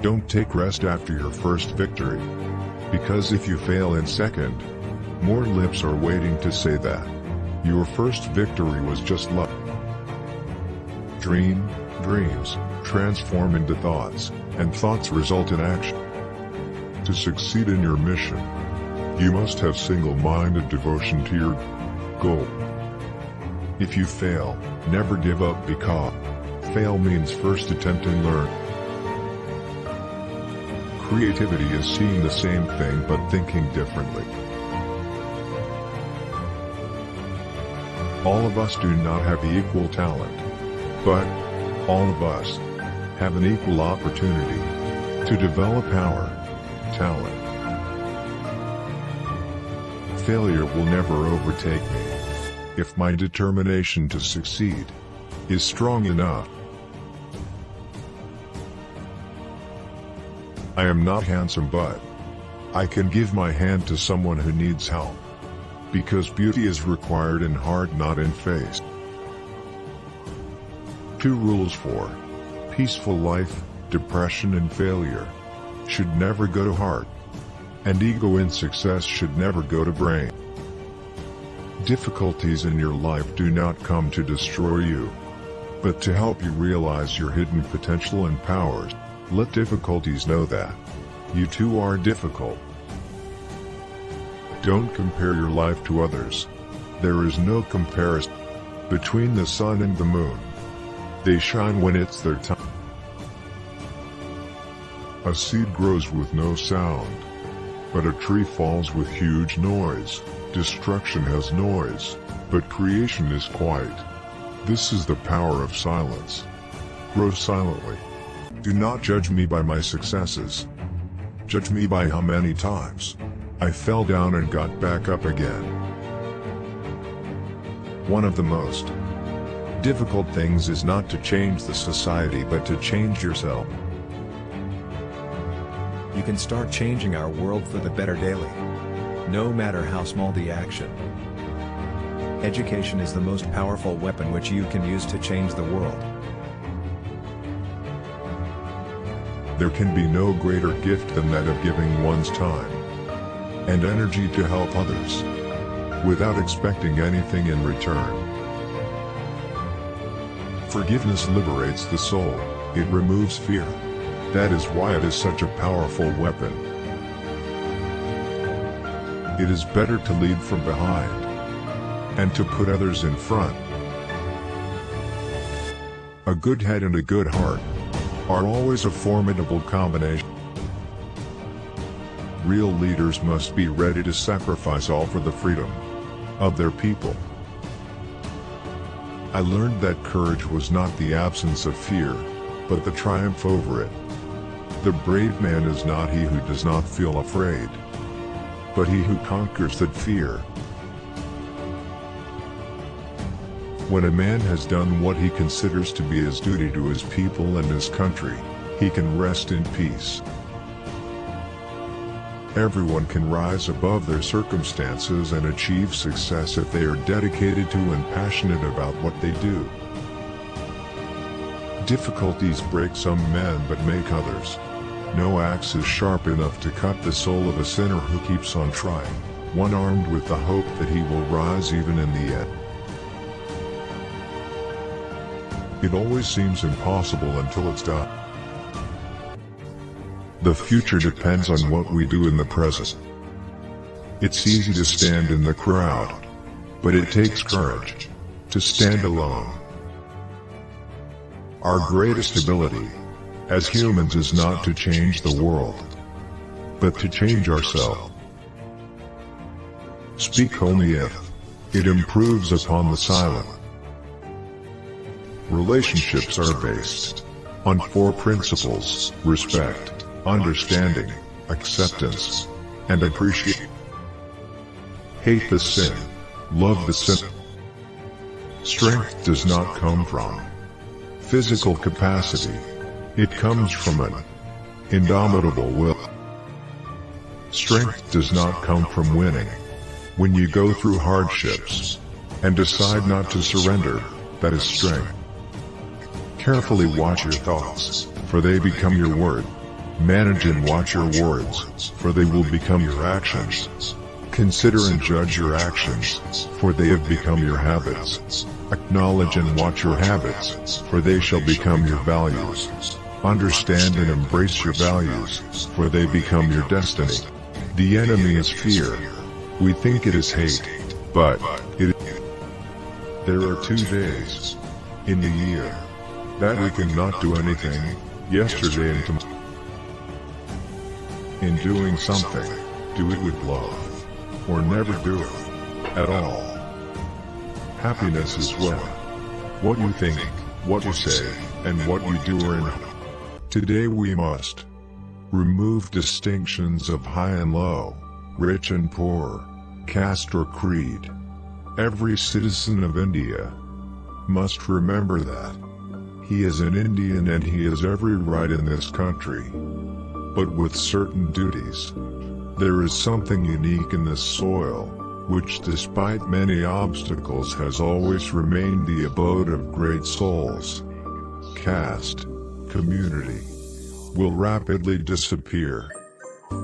Don't take rest after your first victory. Because if you fail in second, more lips are waiting to say that your first victory was just luck. Dreams transform into thoughts, and thoughts result in action. To succeed in your mission, you must have single-minded devotion to your goal. If you fail, never give up, because fail means first attempt and learn. Creativity is seeing the same thing but thinking differently. All of us do not have equal talent, but all of us have an equal opportunity to develop our talent. Failure will never overtake me if my determination to succeed is strong enough. I am not handsome, but I can give my hand to someone who needs help, because beauty is required in heart, not in face. 2 rules for peaceful life: depression and failure should never go to heart, and ego in success should never go to brain. Difficulties in your life do not come to destroy you, but to help you realize your hidden potential and powers. Let difficulties know that you too are difficult. Don't compare your life to others. There is no comparison between the sun and the moon. They shine when it's their time. A seed grows with no sound, but a tree falls with huge noise. Destruction has noise, but creation is quiet. This is the power of silence. Grow silently. Do not judge me by my successes. Judge me by how many times I fell down and got back up again. One of the most difficult things is not to change the society, but to change yourself. You can start changing our world for the better daily, no matter how small the action. Education is the most powerful weapon which you can use to change the world. There can be no greater gift than that of giving one's time and energy to help others, without expecting anything in return. Forgiveness liberates the soul, it removes fear. That is why it is such a powerful weapon. It is better to lead from behind and to put others in front. A good head and a good heart are always a formidable combination. Real leaders must be ready to sacrifice all for the freedom of their people. I learned that courage was not the absence of fear, but the triumph over it. The brave man is not he who does not feel afraid, but he who conquers that fear. When a man has done what he considers to be his duty to his people and his country, he can rest in peace. Everyone can rise above their circumstances and achieve success if they are dedicated to and passionate about what they do. Difficulties break some men but make others. No axe is sharp enough to cut the soul of a sinner who keeps on trying, one armed with the hope that he will rise even in the end. It always seems impossible until it's done. The future depends on what we do in the present. It's easy to stand in the crowd, but it takes courage to stand alone. Our greatest ability as humans is not to change the world, but to change ourselves. Speak only if it improves upon the silent. Relationships are based on 4 principles: respect, understanding, acceptance, and appreciation. Hate the sin, love the sin. Strength does not come from physical capacity, it comes from an indomitable will. Strength does not come from winning. When you go through hardships and decide not to surrender, that is strength. Carefully watch your thoughts, for they become your word. Manage and watch your words, for they will become your actions. Consider and judge your actions, for they have become your habits. Acknowledge and watch your habits, for they shall become your values. Understand and embrace your values, for they become your destiny. The enemy is fear. We think it is hate, but there are 2 days in the year that we cannot do anything, yesterday and tomorrow. In doing something, do it with love, or never do it at all. Happiness is what you think, what you say, and what you do are in. Today we must remove distinctions of high and low, rich and poor, caste or creed. Every citizen of India must remember that he is an Indian and he has every right in this country, but with certain duties. There is something unique in this soil, which despite many obstacles has always remained the abode of great souls. Caste, community, will rapidly disappear.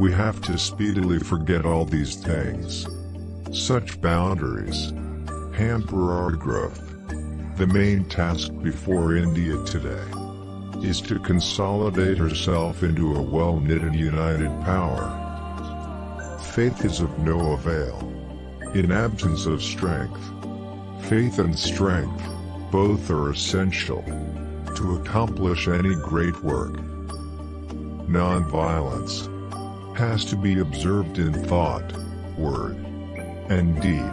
We have to speedily forget all these things. Such boundaries hamper our growth. The main task before India today is to consolidate herself into a well-knit and united power. Faith is of no avail in absence of strength. Faith and strength, both are essential to accomplish any great work. Non-violence has to be observed in thought, word, and deed.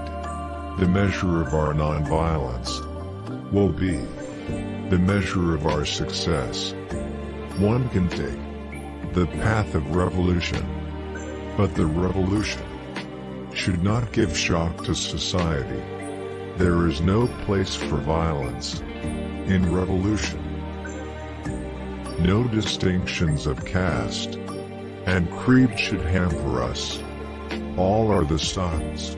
The measure of our non-violence will be the measure of our success. One can take the path of revolution, but the revolution should not give shock to society. There is no place for violence in revolution. No distinctions of caste and creed should hamper us. All are the sons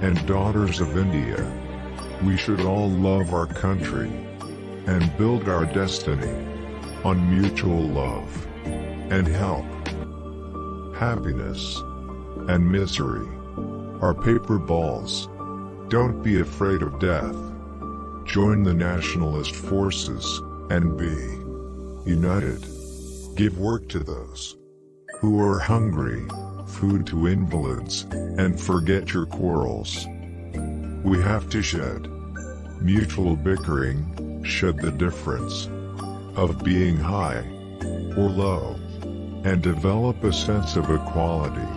and daughters of India. We should all love our country and build our destiny on mutual love and help. Happiness and misery are paper balls. Don't be afraid of death. Join the nationalist forces and be united. Give work to those who are hungry, food to invalids, and forget your quarrels. We have to shed mutual bickering, shed the difference of being high or low, and develop a sense of equality,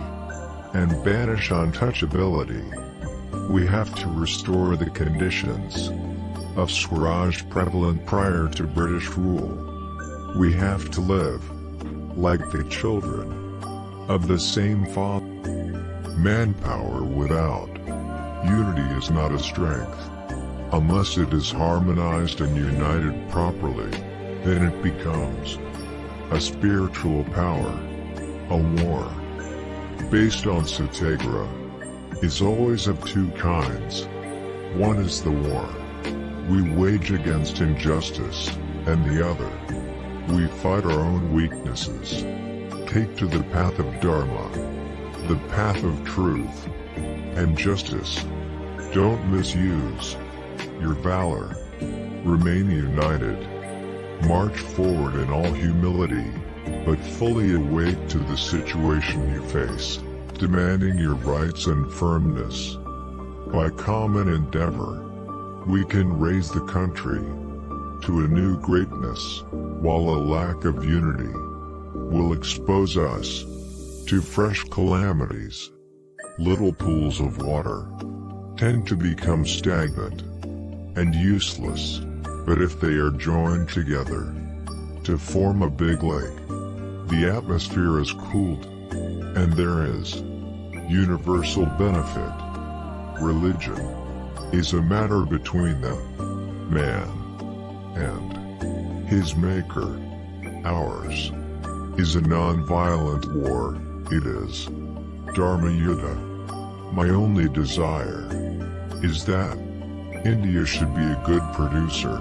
and banish untouchability. We have to restore the conditions of Swaraj prevalent prior to British rule. We have to live like the children of the same Father. Manpower without unity is not a strength. Unless it is harmonized and united properly, then it becomes a spiritual power. A war based on satyagraha is always of 2 kinds. One is the war we wage against injustice, and the other, we fight our own weaknesses. Take to the path of Dharma, the path of truth and justice. Don't misuse your valor. Remain united. March forward in all humility, but fully awake to the situation you face, demanding your rights and firmness. By common endeavor, we can raise the country to a new greatness, while a lack of unity will expose us to fresh calamities. Little pools of water tend to become stagnant and useless, but if they are joined together to form a big lake, the atmosphere is cooled, and there is universal benefit. Religion is a matter between them, man and his maker. Ours is a non-violent war. It is Dharma Yuddha. My only desire is that India should be a good producer,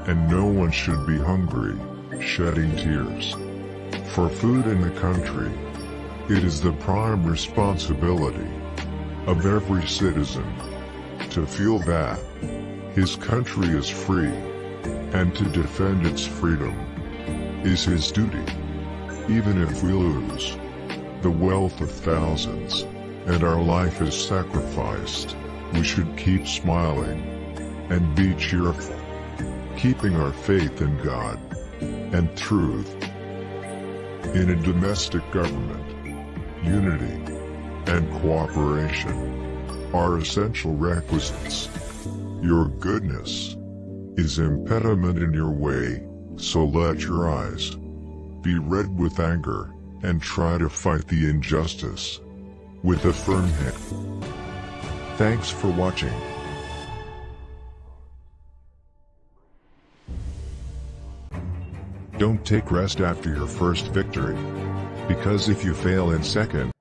and no one should be hungry, shedding tears. For food in the country, it is the prime responsibility of every citizen to feel that his country is free, and to defend its freedom is his duty. Even if we lose the wealth of thousands and our life is sacrificed, we should keep smiling and be cheerful, keeping our faith in God and truth. In a domestic government, unity and cooperation are essential requisites. Your goodness is impediment in your way, so let your eyes be red with anger and try to fight the injustice with a firm head. Thanks for watching. Don't take rest after your first victory, because if you fail in second,